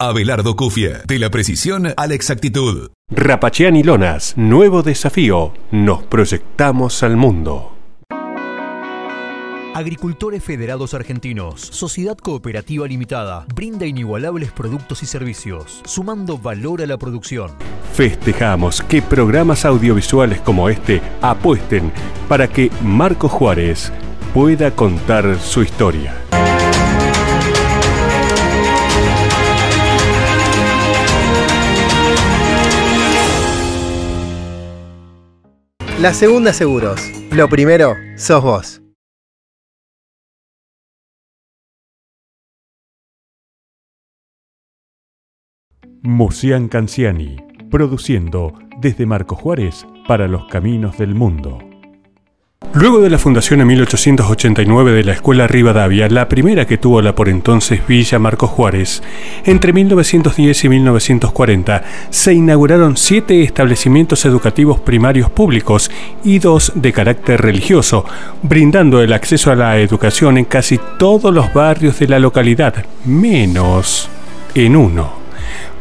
Abelardo Cufia, de la precisión a la exactitud. Rapaceani Lonas, nuevo desafío. Nos proyectamos al mundo. Agricultores Federados Argentinos, Sociedad Cooperativa Limitada, brinda inigualables productos y servicios, sumando valor a la producción. Festejamos que programas audiovisuales como este apuesten para que Marcos Juárez pueda contar su historia. La Segunda Seguros. Lo primero, sos vos. Mucián Canciani, produciendo desde Marcos Juárez para los caminos del mundo. Luego de la fundación en 1889 de la Escuela Rivadavia, la primera que tuvo la por entonces Villa Marcos Juárez, entre 1910 y 1940 se inauguraron 7 establecimientos educativos primarios públicos y 2 de carácter religioso, brindando el acceso a la educación en casi todos los barrios de la localidad, menos en uno.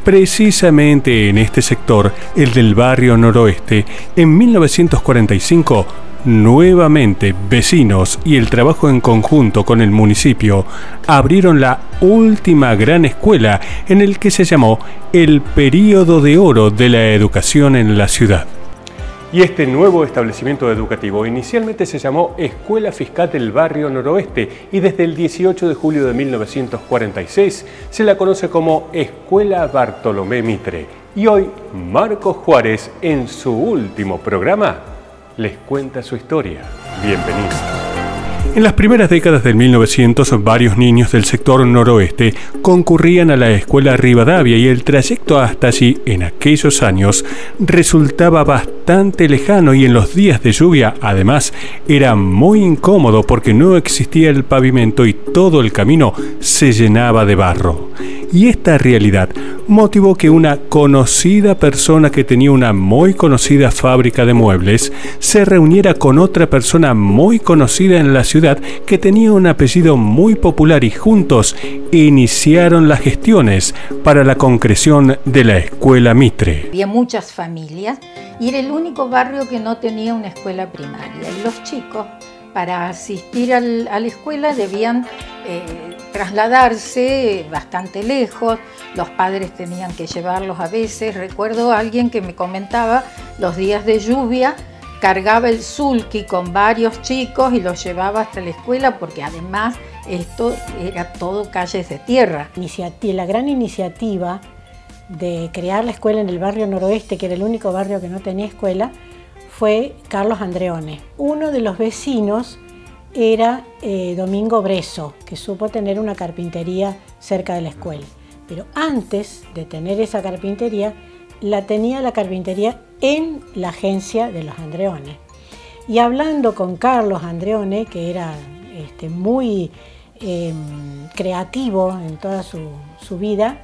Precisamente en este sector, el del barrio noroeste, en 1945, nuevamente vecinos y el trabajo en conjunto con el municipio abrieron la última gran escuela en el que se llamó el Período de Oro de la Educación en la ciudad. Y este nuevo establecimiento educativo inicialmente se llamó Escuela Fiscal del Barrio Noroeste y desde el 18 de julio de 1946 se la conoce como Escuela Bartolomé Mitre. Y hoy Marcos Juárez, en su último programa, les cuenta su historia. Bienvenidos. En las primeras décadas del 1900, varios niños del sector noroeste concurrían a la Escuela Rivadavia y el trayecto hasta allí en aquellos años resultaba bastante lejano y en los días de lluvia, además, era muy incómodo porque no existía el pavimento y todo el camino se llenaba de barro. Y esta realidad motivó que una conocida persona que tenía una muy conocida fábrica de muebles se reuniera con otra persona muy conocida en la ciudad que tenía un apellido muy popular y juntos iniciaron las gestiones para la concreción de la Escuela Mitre. Había muchas familias y era el único barrio que no tenía una escuela primaria. Y los chicos, para asistir a la escuela, debían trasladarse bastante lejos, los padres tenían que llevarlos a veces. Recuerdo a alguien que me comentaba, los días de lluvia cargaba el sulky con varios chicos y los llevaba hasta la escuela porque además esto era todo calles de tierra. La gran iniciativa de crear la escuela en el barrio noroeste, que era el único barrio que no tenía escuela, fue Carlos Andreone. Uno de los vecinos era Domingo Breso, que supo tener una carpintería cerca de la escuela. Pero antes de tener esa carpintería, la tenía la carpintería en la agencia de los Andreone. Y hablando con Carlos Andreone, que era muy creativo en toda su vida,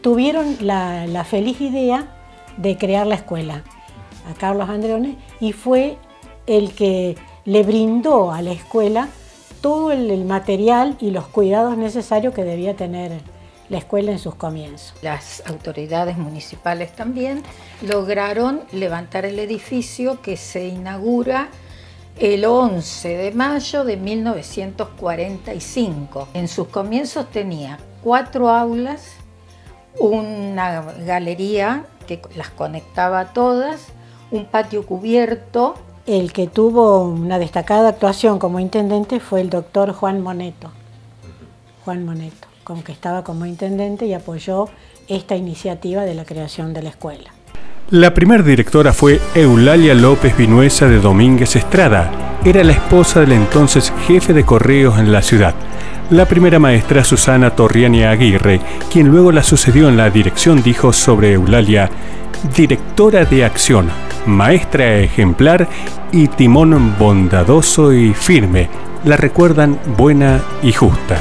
tuvieron la feliz idea de crear la escuela a Carlos Andreone y fue el que le brindó a la escuela todo el material y los cuidados necesarios que debía tener la escuela en sus comienzos. Las autoridades municipales también lograron levantar el edificio que se inaugura el 11 de mayo de 1945. En sus comienzos tenía 4 aulas, una galería que las conectaba a todas, un patio cubierto. El que tuvo una destacada actuación como intendente fue el doctor Juan Moneto. Como que estaba como intendente y apoyó esta iniciativa de la creación de la escuela. La primera directora fue Eulalia López Vinuesa de Domínguez Estrada. Era la esposa del entonces jefe de correos en la ciudad. La primera maestra, Susana Torriani Aguirre, quien luego la sucedió en la dirección, dijo sobre Eulalia: directora de acción, maestra ejemplar y timón bondadoso y firme. La recuerdan buena y justa.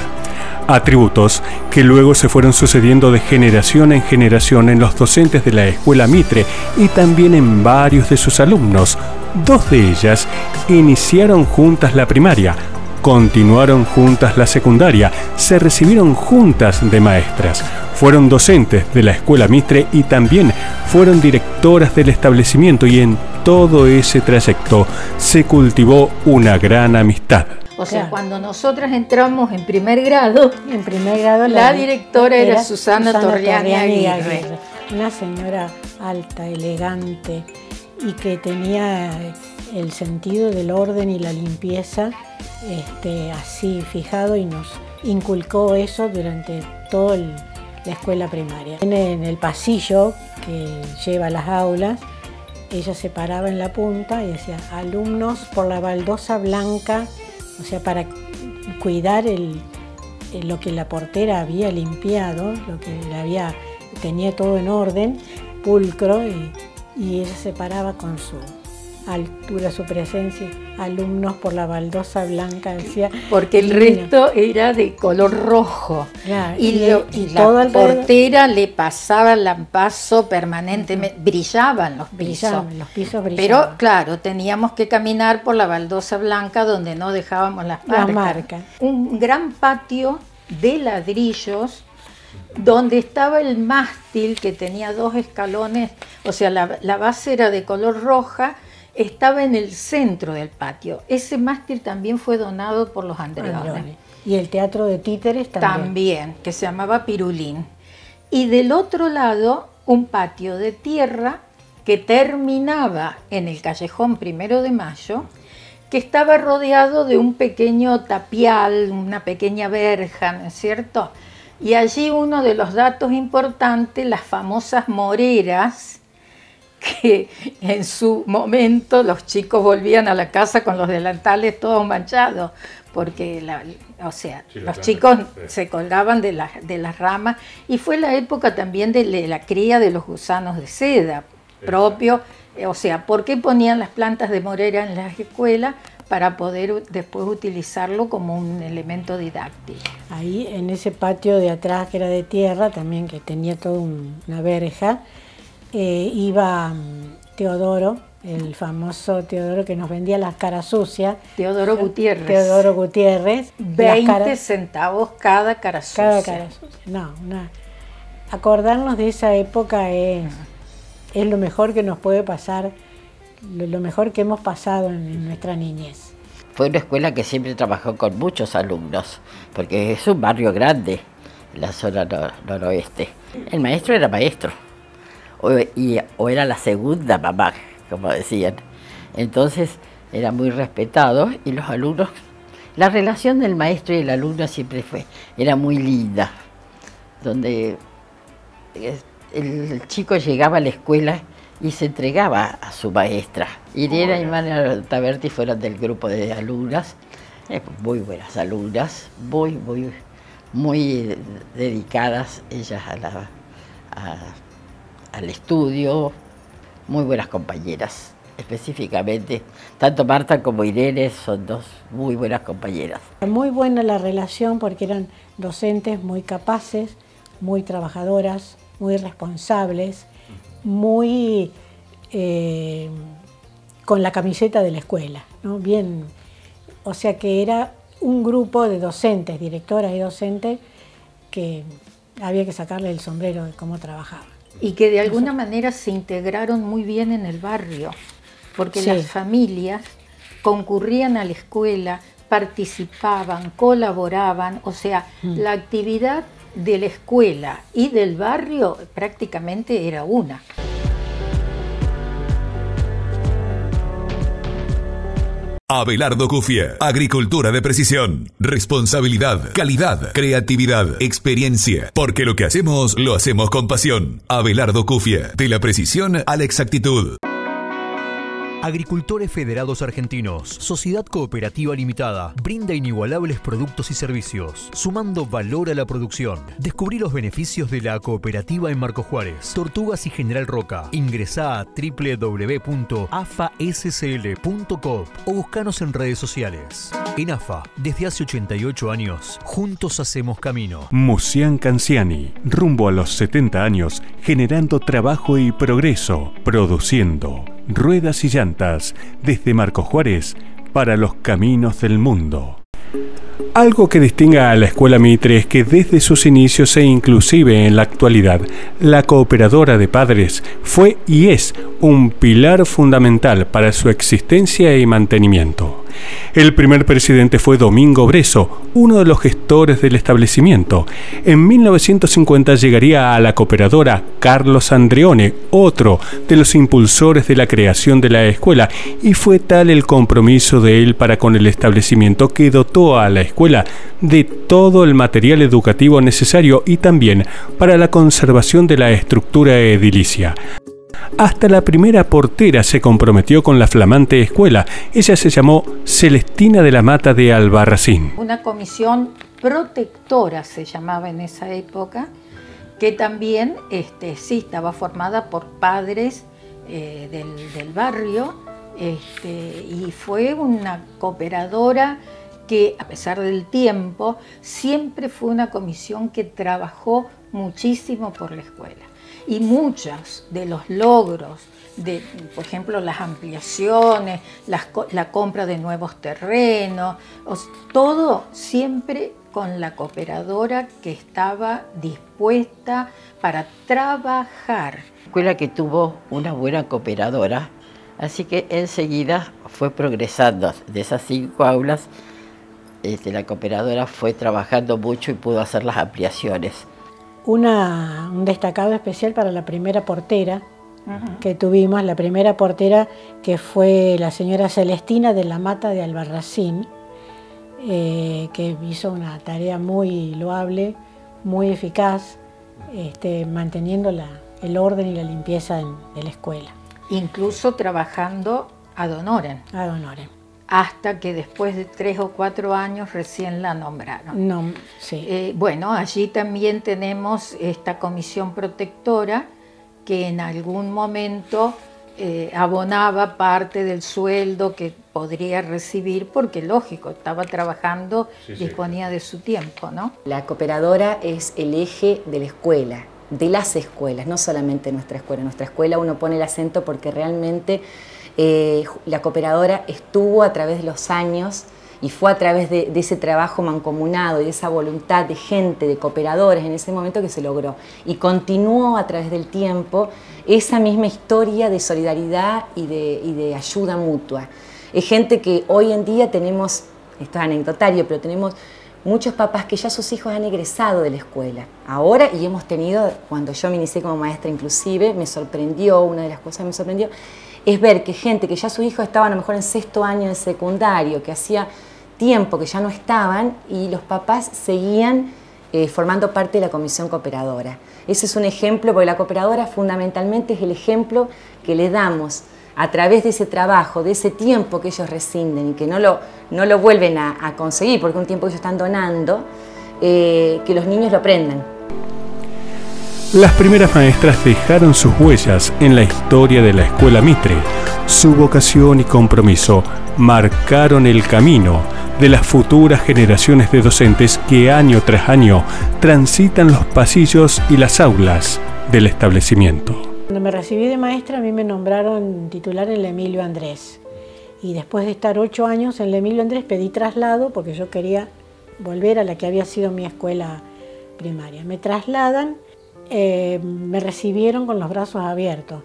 Atributos que luego se fueron sucediendo de generación en generación en los docentes de la Escuela Mitre y también en varios de sus alumnos. 2 de ellas iniciaron juntas la primaria. continuaron juntas la secundaria, se recibieron juntas de maestras, fueron docentes de la Escuela Mitre y también fueron directoras del establecimiento, y en todo ese trayecto se cultivó una gran amistad. O sea, cuando nosotras entramos en primer grado, la directora era Susana Torriani Aguirre. Una señora alta, elegante, y que tenía el sentido del orden y la limpieza así fijado, y nos inculcó eso durante toda la escuela primaria. En el pasillo que lleva a las aulas, ella se paraba en la punta y decía: alumnos por la baldosa blanca, o sea, para cuidar lo que la portera había limpiado, lo que tenía todo en orden, pulcro, y ella se paraba con su altura, su presencia: alumnos por la baldosa blanca, decía. Porque el resto era de color rojo. Claro, y la portera le pasaba el lampazo permanentemente. Brillaban los pisos. Los pisos brillaban. Pero claro, teníamos que caminar por la baldosa blanca donde no dejábamos las marcas. Un gran patio de ladrillos donde estaba el mástil, que tenía 2 escalones, o sea, la base era de color roja, estaba en el centro del patio. Ese mástil también fue donado por los Andreone. Y el teatro de títeres también. También, que se llamaba Pirulín. Y del otro lado, un patio de tierra que terminaba en el callejón 1 de Mayo, que estaba rodeado de un pequeño tapial, una pequeña verja, ¿no es cierto? Y allí uno de los datos importantes, las famosas moreras, que en su momento los chicos volvían a la casa con los delantales todos manchados, porque los chicos se colgaban de las ramas, y fue la época también de la cría de los gusanos de seda propio. O sea, ¿por qué ponían las plantas de morera en las escuelas? Para poder después utilizarlo como un elemento didáctico. Ahí en ese patio de atrás, que era de tierra también, que tenía toda una verja, iba Teodoro, el famoso Teodoro que nos vendía las caras sucias. Teodoro Gutiérrez. 20 centavos cada cara sucia. Cada cara sucia. Acordarnos de esa época es lo mejor que nos puede pasar, lo mejor que hemos pasado en nuestra niñez. Fue una escuela que siempre trabajó con muchos alumnos, porque es un barrio grande, la zona noroeste. El maestro era maestro, o era la segunda mamá, como decían. Entonces era muy respetado, y los alumnos, la relación del maestro y el alumno siempre era muy linda, donde el chico llegaba a la escuela y se entregaba a su maestra. Irena y María Taberti fueron del grupo de alumnas, muy buenas alumnas, muy dedicadas ellas al estudio, muy buenas compañeras. Específicamente, tanto Marta como Irene son 2 muy buenas compañeras. Muy buena la relación, porque eran docentes muy capaces, muy trabajadoras, muy responsables, muy con la camiseta de la escuela, ¿no? Bien, o sea que era un grupo de docentes, directoras y docentes, que había que sacarle el sombrero de cómo trabajaban. Y que de alguna manera se integraron muy bien en el barrio, porque las familias concurrían a la escuela, participaban, colaboraban, o sea, la actividad de la escuela y del barrio prácticamente era una. Abelardo Cufie, agricultura de precisión, responsabilidad, calidad, creatividad, experiencia, porque lo que hacemos, lo hacemos con pasión. Abelardo Cufie, de la precisión a la exactitud. Agricultores Federados Argentinos, Sociedad Cooperativa Limitada, brinda inigualables productos y servicios, sumando valor a la producción. Descubrí los beneficios de la cooperativa en Marcos Juárez, Tortugas y General Roca. Ingresá a www.afascl.coop o buscanos en redes sociales. En AFA, desde hace 88 años, juntos hacemos camino. Musian Canziani, rumbo a los 70 años, generando trabajo y progreso, produciendo ruedas y llantas desde Marcos Juárez para los caminos del mundo. Algo que distingue a la Escuela Mitre es que desde sus inicios e inclusive en la actualidad, la Cooperadora de Padres fue y es un pilar fundamental para su existencia y mantenimiento. El primer presidente fue Domingo Breso, uno de los gestores del establecimiento. En 1950 llegaría a la Cooperadora Carlos Andreone, otro de los impulsores de la creación de la escuela, y fue tal el compromiso de él para con el establecimiento que dotó a la escuela de todo el material educativo necesario y también para la conservación de la estructura edilicia. Hasta la primera portera se comprometió con la flamante escuela. Ella se llamó Celestina de la Mata de Albarracín. Una comisión protectora se llamaba en esa época, que también sí estaba formada por padres del barrio, y fue una cooperadora que, a pesar del tiempo, siempre fue una comisión que trabajó muchísimo por la escuela. Y muchos de los logros, por ejemplo, las ampliaciones, la compra de nuevos terrenos, todo siempre con la cooperadora que estaba dispuesta para trabajar. Escuela que tuvo una buena cooperadora, así que enseguida fue progresando. De esas 5 aulas, la cooperadora fue trabajando mucho y pudo hacer las ampliaciones. Un destacado especial para la primera portera que tuvimos, la primera portera que fue la señora Celestina de la Mata de Albarracín, que hizo una tarea muy loable, muy eficaz, manteniendo el orden y la limpieza de la escuela. Incluso trabajando ad honorem. Ad honorem. Hasta que después de 3 o 4 años recién la nombraron. No, sí. Bueno, allí también tenemos esta comisión protectora que en algún momento abonaba parte del sueldo que podría recibir, porque lógico, estaba trabajando, disponía de su tiempo, ¿no? La cooperadora es el eje de la escuela, de las escuelas, no solamente nuestra escuela. En nuestra escuela uno pone el acento porque realmente la cooperadora estuvo a través de los años y fue a través de ese trabajo mancomunado y de esa voluntad de gente, de cooperadores en ese momento que se logró. Y continuó a través del tiempo esa misma historia de solidaridad y de ayuda mutua. Es gente que hoy en día tenemos, esto es anecdotario, pero tenemos muchos papás que ya sus hijos han egresado de la escuela. Ahora, y hemos tenido, cuando yo me inicié como maestra inclusive, me sorprendió, una de las cosas que me sorprendió, es ver que gente que ya sus hijos estaban a lo mejor en 6º año de secundario, que hacía tiempo que ya no estaban, y los papás seguían formando parte de la comisión cooperadora. Ese es un ejemplo, porque la cooperadora fundamentalmente es el ejemplo que le damos a través de ese trabajo, de ese tiempo que ellos rescinden y que no lo vuelven a conseguir, porque es un tiempo que ellos están donando, que los niños lo aprendan. Las primeras maestras dejaron sus huellas en la historia de la Escuela Mitre. Su vocación y compromiso marcaron el camino de las futuras generaciones de docentes que año tras año transitan los pasillos y las aulas del establecimiento. Cuando me recibí de maestra, a mí me nombraron titular en el Emilio Andrés. Y después de estar 8 años en el Emilio Andrés, pedí traslado porque yo quería volver a la que había sido mi escuela primaria. Me trasladan. Me recibieron con los brazos abiertos,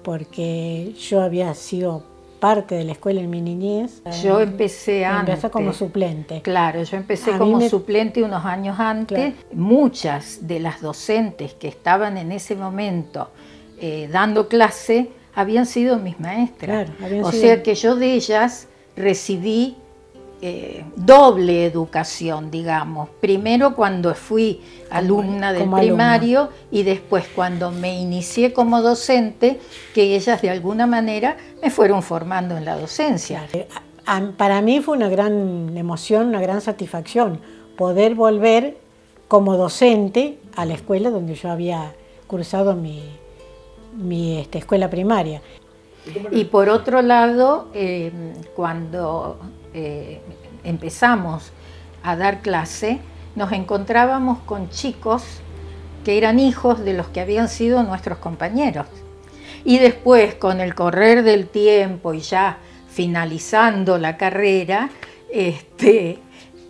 porque yo había sido parte de la escuela en mi niñez. Yo empecé antes. Empecé como suplente. Claro, yo empecé como suplente unos años antes. Claro. Muchas de las docentes que estaban en ese momento dando clase habían sido mis maestras. Claro, sea que yo de ellas recibí doble educación, digamos. Primero cuando fui alumna del primario y después cuando me inicié como docente, que ellas de alguna manera me fueron formando en la docencia. Para mí fue una gran emoción, una gran satisfacción poder volver como docente a la escuela donde yo había cursado mi escuela primaria. Y por otro lado, cuando empezamos a dar clase, nos encontrábamos con chicos que eran hijos de los que habían sido nuestros compañeros. Y después, con el correr del tiempo y ya finalizando la carrera,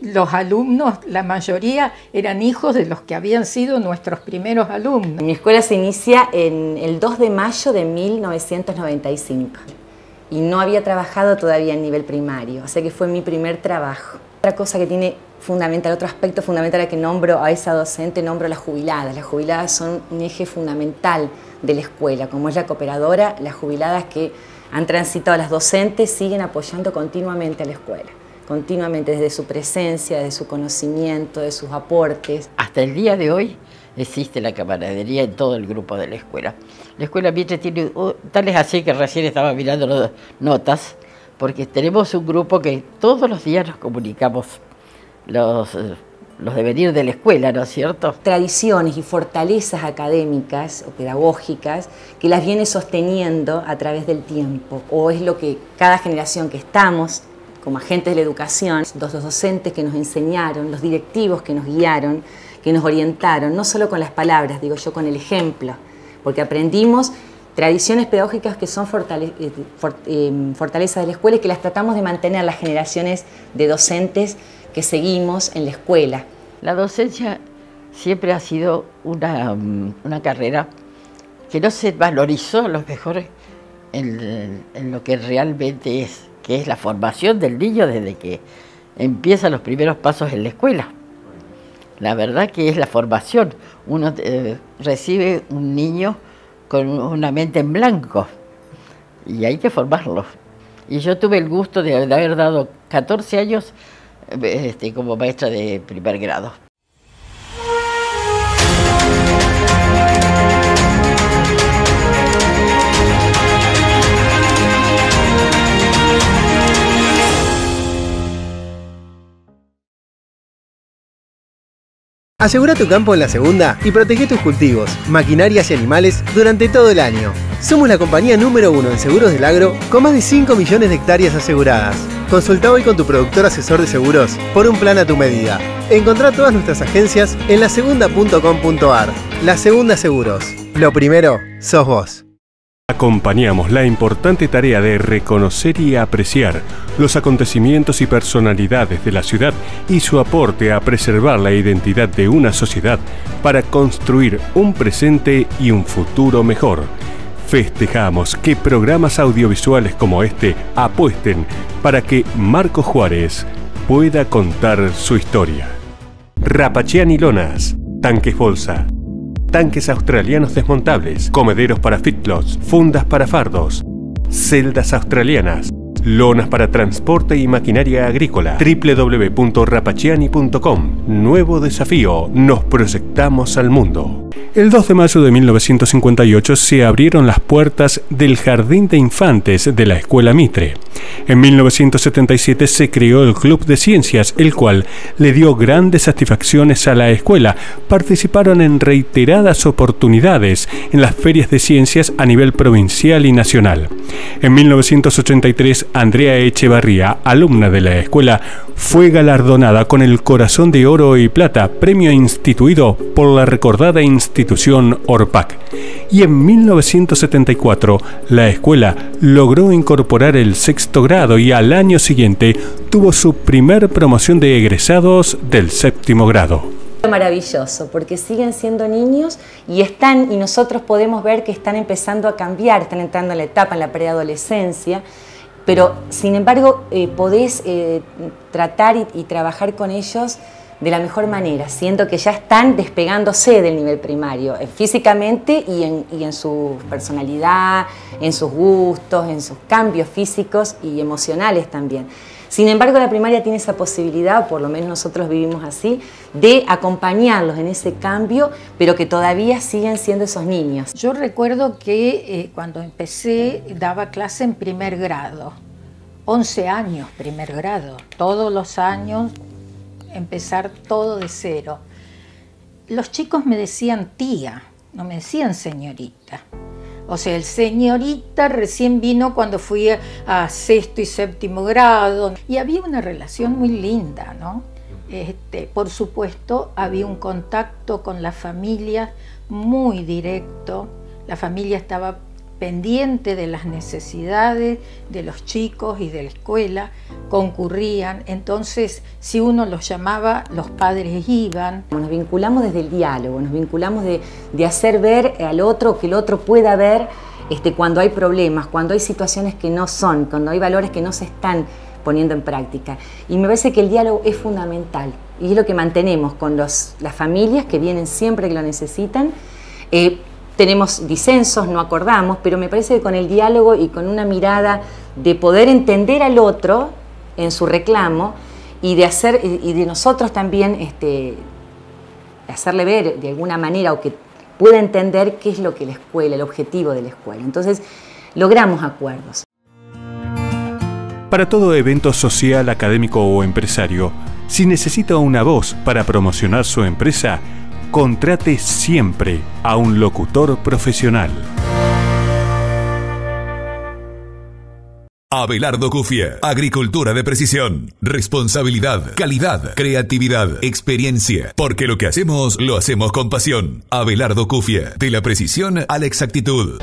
los alumnos, la mayoría eran hijos de los que habían sido nuestros primeros alumnos. Mi escuela se inicia en el 2 de mayo de 1995 y no había trabajado todavía en nivel primario, o sea que fue mi primer trabajo. Otra cosa que tiene fundamental, otro aspecto fundamental que nombro a esa docente, nombro a las jubiladas. Las jubiladas son un eje fundamental de la escuela, como es la cooperadora, las jubiladas que han transitado a las docentes siguen apoyando continuamente a la escuela. Continuamente, desde su presencia, desde su conocimiento, de sus aportes. Hasta el día de hoy existe la camaradería en todo el grupo de la escuela. La escuela Mitre tiene, tal es así que recién estaba mirando las notas, porque tenemos un grupo que todos los días nos comunicamos los devenir de la escuela, ¿no es cierto? Tradiciones y fortalezas académicas o pedagógicas que las viene sosteniendo a través del tiempo, o es lo que cada generación que estamos como agentes de la educación, los docentes que nos enseñaron, los directivos que nos guiaron, que nos orientaron, no solo con las palabras, digo yo, con el ejemplo, porque aprendimos tradiciones pedagógicas que son fortalezas de la escuela y que las tratamos de mantener las generaciones de docentes que seguimos en la escuela. La docencia siempre ha sido una carrera que no se valorizó a lo mejor en lo que realmente es, que es la formación del niño desde que empieza los primeros pasos en la escuela. La verdad que es la formación. Uno recibe un niño con una mente en blanco y hay que formarlo. Y yo tuve el gusto de haber dado 14 años como maestra de primer grado. Asegura tu campo en la segunda y protege tus cultivos, maquinarias y animales durante todo el año. Somos la compañía número 1 en seguros del agro con más de 5 millones de hectáreas aseguradas. Consulta hoy con tu productor asesor de seguros por un plan a tu medida. Encontrá todas nuestras agencias en lasegunda.com.ar. La Segunda Seguros. Lo primero sos vos. Acompañamos la importante tarea de reconocer y apreciar los acontecimientos y personalidades de la ciudad y su aporte a preservar la identidad de una sociedad para construir un presente y un futuro mejor. Festejamos que programas audiovisuales como este apuesten para que Marcos Juárez pueda contar su historia. Rapachiani Lonas, tanques bolsa, tanques australianos desmontables, comederos para fitlots, fundas para fardos, celdas australianas, lonas para transporte y maquinaria agrícola. www.rapachiani.com. Nuevo desafío, nos proyectamos al mundo. El 2 de mayo de 1958 se abrieron las puertas del Jardín de Infantes de la Escuela Mitre. En 1977 se creó el Club de Ciencias, el cual le dio grandes satisfacciones a la escuela. Participaron en reiteradas oportunidades en las ferias de ciencias a nivel provincial y nacional. En 1983, Andrea Echevarría, alumna de la escuela, fue galardonada con el Corazón de Oro y Plata, premio instituido por la recordada institución ORPAC. Y en 1974, la escuela logró incorporar el sexto grado y al año siguiente tuvo su primer promoción de egresados del séptimo grado. Maravilloso, porque siguen siendo niños y nosotros podemos ver que están empezando a cambiar, están entrando en la etapa, en la preadolescencia, pero sin embargo podés tratar y trabajar con ellos de la mejor manera, siendo que ya están despegándose del nivel primario, físicamente y en su personalidad, en sus gustos, en sus cambios físicos y emocionales también. Sin embargo, la primaria tiene esa posibilidad, o por lo menos nosotros vivimos así, de acompañarlos en ese cambio, pero que todavía siguen siendo esos niños. Yo recuerdo que cuando empecé daba clase en primer grado, 11 años primer grado, todos los años empezar todo de cero. Los chicos me decían tía, no me decían señorita. O sea, el señorita recién vino cuando fui a sexto y séptimo grado. Y había una relación muy linda, ¿no? Por supuesto, había un contacto con la familia muy directo. La familia estaba pendiente de las necesidades de los chicos y de la escuela, concurrían. Entonces, si uno los llamaba, los padres iban. Nos vinculamos desde el diálogo, nos vinculamos de hacer ver al otro, que el otro pueda ver cuando hay problemas, cuando hay situaciones que no son, cuando hay valores que no se están poniendo en práctica. Y me parece que el diálogo es fundamental y es lo que mantenemos con las familias que vienen siempre que lo necesitan. Tenemos disensos, no acordamos, pero me parece que con el diálogo y con una mirada de poder entender al otro en su reclamo y de nosotros también hacerle ver de alguna manera o que pueda entender qué es lo que la escuela, el objetivo de la escuela. Entonces, logramos acuerdos. Para todo evento social, académico o empresario, si necesita una voz para promocionar su empresa, contrate siempre a un locutor profesional. Abelardo Cufia, agricultura de precisión, responsabilidad, calidad, creatividad, experiencia, porque lo que hacemos, lo hacemos con pasión. Abelardo Cufia, de la precisión a la exactitud.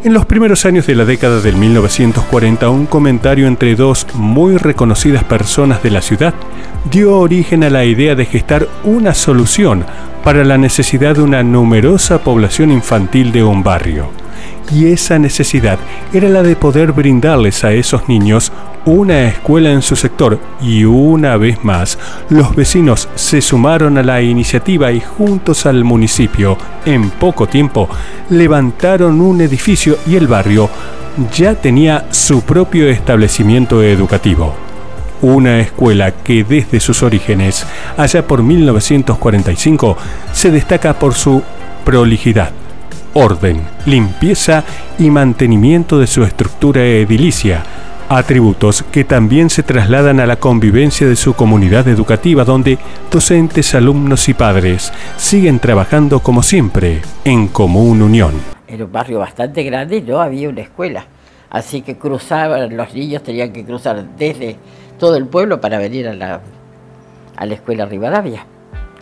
En los primeros años de la década del 1940, un comentario entre dos muy reconocidas personas de la ciudad dio origen a la idea de gestar una solución para la necesidad de una numerosa población infantil de un barrio. Y esa necesidad era la de poder brindarles a esos niños una escuela en su sector, y una vez más los vecinos se sumaron a la iniciativa y juntos al municipio, en poco tiempo, levantaron un edificio y el barrio ya tenía su propio establecimiento educativo. Una escuela que desde sus orígenes, allá por 1945, se destaca por su prolijidad, orden, limpieza y mantenimiento de su estructura edilicia, atributos que también se trasladan a la convivencia de su comunidad educativa, donde docentes, alumnos y padres siguen trabajando como siempre, en común unión. Era un barrio bastante grande y no había una escuela, así que los niños tenían que cruzar desde todo el pueblo para venir a la escuela Rivadavia.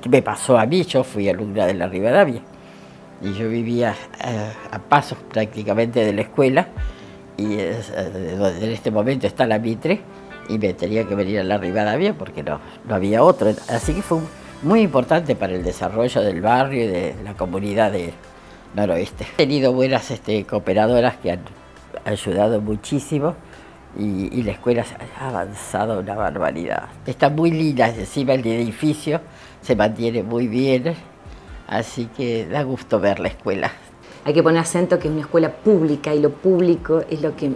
¿Qué me pasó a mí? Yo fui alumna de la Rivadavia y yo vivía a pasos prácticamente de la escuela, y donde en este momento está la Mitre, y me tenía que venir a la Rivadavia porque no había otro. Así que fue muy importante para el desarrollo del barrio y de la comunidad de Noroeste. He tenido buenas cooperadoras que han ayudado muchísimo, y la escuela ha avanzado una barbaridad. Está muy linda, encima el edificio se mantiene muy bien, así que da gusto ver la escuela. Hay que poner acento que es una escuela pública, y lo público es lo que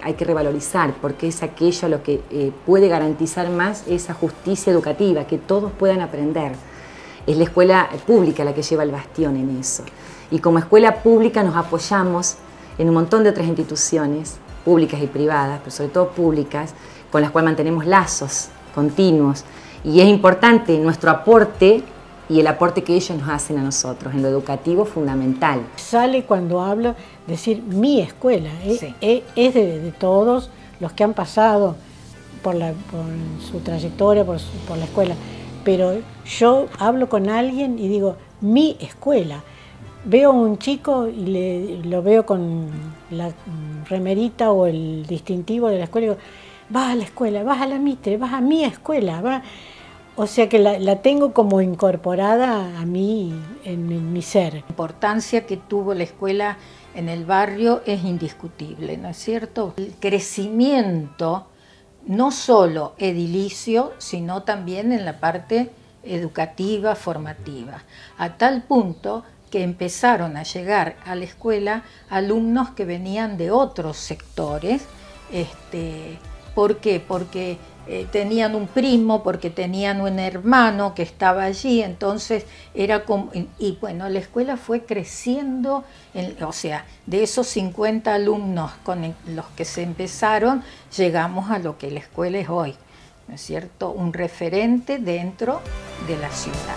hay que revalorizar, porque es aquello lo que puede garantizar más esa justicia educativa, que todos puedan aprender. Es la escuela pública la que lleva el bastión en eso. Y como escuela pública nos apoyamos en un montón de otras instituciones, públicas y privadas, pero sobre todo públicas, con las cuales mantenemos lazos continuos. Y es importante nuestro aporte y el aporte que ellos nos hacen a nosotros, en lo educativo fundamental. Sale cuando hablo decir mi escuela, sí. Es de todos los que han pasado por su trayectoria, por la escuela, pero yo hablo con alguien y digo mi escuela. Veo a un chico y lo veo con la remerita o el distintivo de la escuela y digo, vas a la escuela, vas a la Mitre, vas a mi escuela, vas. O sea que la tengo como incorporada a mí, en mi ser. La importancia que tuvo la escuela en el barrio es indiscutible, ¿no es cierto? El crecimiento, no solo edilicio, sino también en la parte educativa, formativa, a tal punto que empezaron a llegar a la escuela alumnos que venían de otros sectores. ¿Por qué? Porque tenían un primo, porque tenían un hermano que estaba allí, entonces era como, y bueno, la escuela fue creciendo, o sea, de esos 50 alumnos con los que se empezaron, llegamos a lo que la escuela es hoy, ¿no es cierto? Un referente dentro de la ciudad.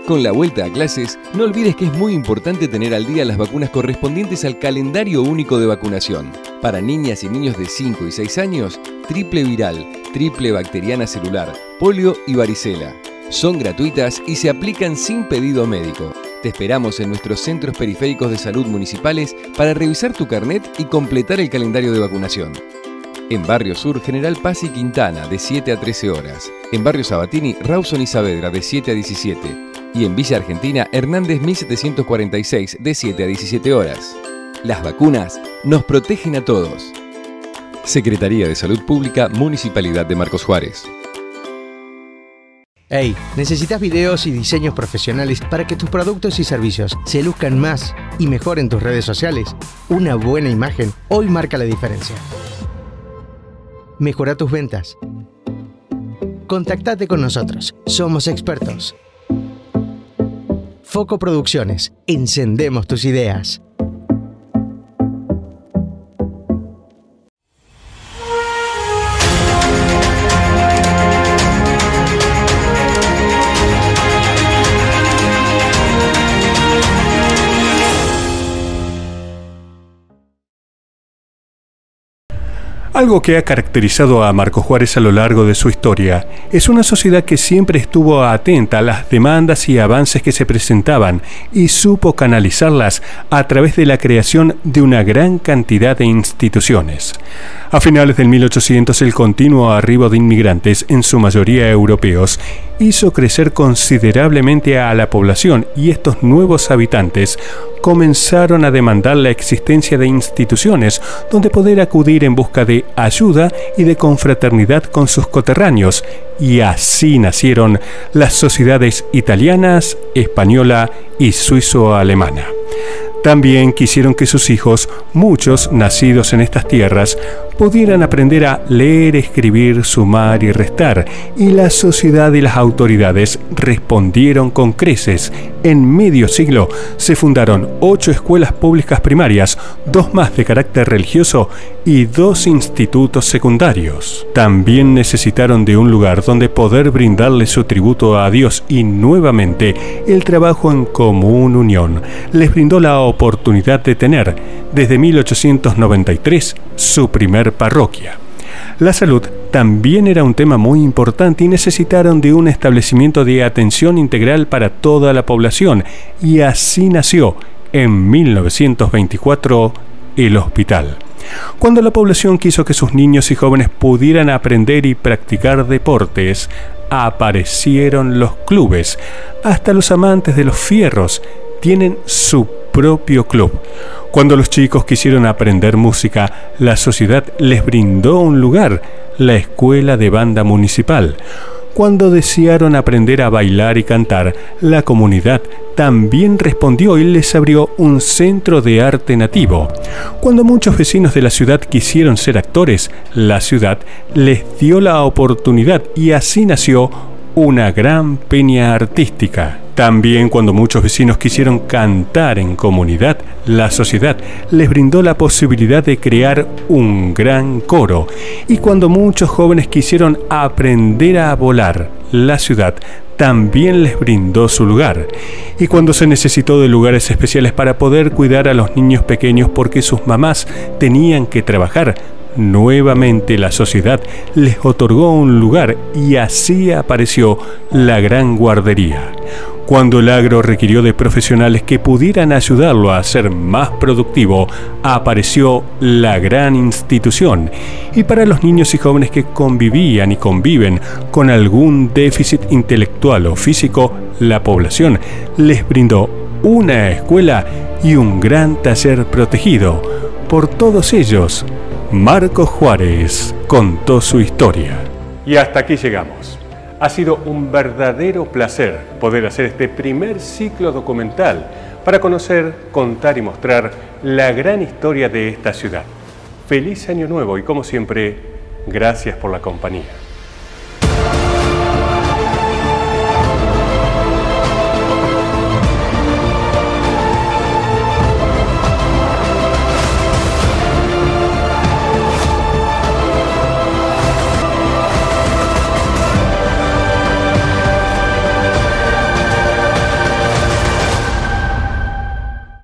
Con la vuelta a clases, no olvides que es muy importante tener al día las vacunas correspondientes al calendario único de vacunación. Para niñas y niños de 5 y 6 años, triple viral, triple bacteriana celular, polio y varicela. Son gratuitas y se aplican sin pedido médico. Te esperamos en nuestros centros periféricos de salud municipales para revisar tu carnet y completar el calendario de vacunación. En Barrio Sur, General Paz y Quintana, de 7 a 13 horas. En Barrio Sabatini, Rawson y Saavedra, de 7 a 17. Y en Villa Argentina, Hernández 1746, de 7 a 17 horas. Las vacunas nos protegen a todos. Secretaría de Salud Pública, Municipalidad de Marcos Juárez. Hey, ¿necesitas videos y diseños profesionales para que tus productos y servicios se luzcan más y mejor en tus redes sociales? Una buena imagen hoy marca la diferencia. Mejora tus ventas. Contactate con nosotros, somos expertos. Foco Producciones, encendemos tus ideas. Algo que ha caracterizado a Marcos Juárez a lo largo de su historia es una sociedad que siempre estuvo atenta a las demandas y avances que se presentaban y supo canalizarlas a través de la creación de una gran cantidad de instituciones. A finales del 1800, el continuo arribo de inmigrantes, en su mayoría europeos, hizo crecer considerablemente a la población y estos nuevos habitantes comenzaron a demandar la existencia de instituciones donde poder acudir en busca de ayuda y de confraternidad con sus coterráneos, y así nacieron las sociedades italianas, española y suizo-alemana. También quisieron que sus hijos, muchos nacidos en estas tierras, pudieran aprender a leer, escribir, sumar y restar, y la sociedad y las autoridades respondieron con creces. En medio siglo se fundaron 8 escuelas públicas primarias, 2 más de carácter religioso y 2 institutos secundarios. También necesitaron de un lugar donde poder brindarle su tributo a Dios, y nuevamente el trabajo en común unión les brindó la oportunidad de tener, desde 1893, su primer parroquia. La salud también era un tema muy importante y necesitaron de un establecimiento de atención integral para toda la población, y así nació, en 1924, el hospital. Cuando la población quiso que sus niños y jóvenes pudieran aprender y practicar deportes, aparecieron los clubes. Hasta los amantes de los fierros tienen su propio club. Cuando los chicos quisieron aprender música, la sociedad les brindó un lugar, la Escuela de Banda Municipal. Cuando desearon aprender a bailar y cantar, la comunidad también respondió y les abrió un centro de arte nativo. Cuando muchos vecinos de la ciudad quisieron ser actores, la ciudad les dio la oportunidad, y así nació una gran peña artística. También cuando muchos vecinos quisieron cantar en comunidad, la sociedad les brindó la posibilidad de crear un gran coro. Y cuando muchos jóvenes quisieron aprender a volar, la ciudad también les brindó su lugar. Y cuando se necesitó de lugares especiales para poder cuidar a los niños pequeños porque sus mamás tenían que trabajar, nuevamente la sociedad les otorgó un lugar, y así apareció la gran guardería. Cuando el agro requirió de profesionales que pudieran ayudarlo a ser más productivo, apareció la gran institución. Y para los niños y jóvenes que convivían y conviven con algún déficit intelectual o físico, la población les brindó una escuela y un gran taller protegido. Por todos ellos, Marcos Juárez contó su historia. Y hasta aquí llegamos. Ha sido un verdadero placer poder hacer este primer ciclo documental para conocer, contar y mostrar la gran historia de esta ciudad. Feliz Año Nuevo y, como siempre, gracias por la compañía.